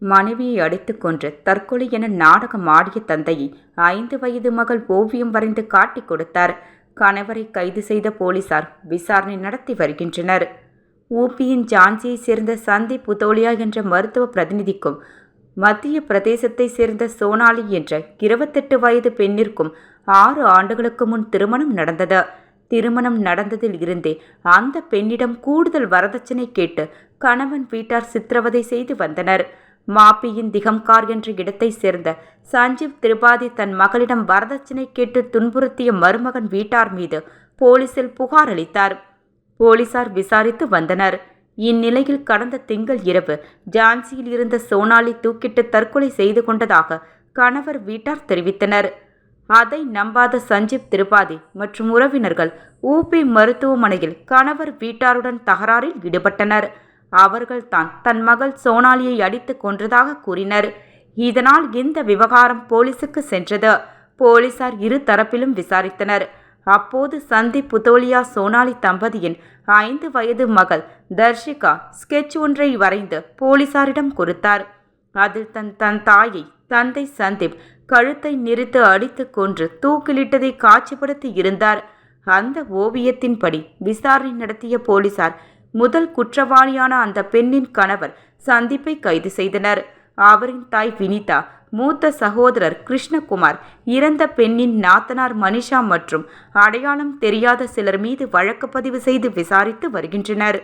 மனைவியை அடித்துக் கொன்று தற்கொலை என நாடகம் ஆடிய தந்தையை 5 வயது மகள் ஓவியம் வரைந்து காட்டிக் கொடுத்தார். கணவரை கைது செய்த போலீசார் விசாரணை நடத்தி வருகின்றனர். ஊபியின் ஜான்சியைச் சேர்ந்த சந்தீப் புதோலியா என்ற மருத்துவ பிரதிநிதிக்கும் மத்திய பிரதேசத்தை சேர்ந்த சோனாலி என்ற 28 வயது பெண்ணிற்கும் 6 ஆண்டுகளுக்கு முன் திருமணம் நடந்தது. திருமணம் நடந்ததில் இருந்தே அந்த பெண்ணிடம் கூடுதல் வரதட்சணை கேட்டு கணவன் வீட்டார் சித்திரவதை செய்து வந்தனர். மாப்பியின் திகம்கார் என்ற இடத்தைச் சேர்ந்த சஞ்சீவ் திரிபாதி தன் மகளிடம் வரதட்சணை கேட்டு துன்புறுத்திய மருமகன் வீட்டார் மீது போலீசில் புகார் அளித்தார். போலீசார் விசாரித்து வந்தனர். இந்நிலையில் கடந்த திங்கள் இரவு ஜான்சியில் இருந்த சோனாலி தூக்கிட்டு தற்கொலை செய்து கொண்டதாக கணவர் வீட்டார் தெரிவித்தனர். அதை நம்பாத சஞ்சீவ் திரிபாதி மற்றும் உறவினர்கள் ஊபி மருத்துவமனையில் கணவர் வீட்டாருடன் தகராறில் ஈடுபட்டனர். அவர்கள் தன் மகள் சோனாலியை அடித்து கொன்றதாக கூறினர். இதனால் இந்த விவகாரம் போலீசுக்கு சென்றது. போலீசார் இரு தரப்பிலும் விசாரித்தனர். அப்போது சந்தீப் புதோலியா சோனாலி தம்பதியின் 5 வயது மகள் தர்ஷிகா ஸ்கெட்ச் ஒன்றை வரைந்து போலீசாரிடம் கொடுத்தார். அதில் தன் தாயை தந்தை சந்தீப் கழுத்தை நெரித்து அடித்து கொன்று தூக்கிலிட்டதை காட்சிப்படுத்தி இருந்தார். அந்த ஓவியத்தின்படி விசாரணை நடத்திய போலீசார் முதல் குற்றவாளியான அந்த பெண்ணின் கணவர் சந்தீப்பை கைது செய்தனர். அவரின் தாய் வினிதா, மூத்த சகோதரர் கிருஷ்ணகுமார், இறந்த பெண்ணின் நாத்தனார் மனிஷா மற்றும் அடையாளம் தெரியாத சிலர் மீது வழக்கு பதிவு செய்து விசாரித்து வருகின்றனர்.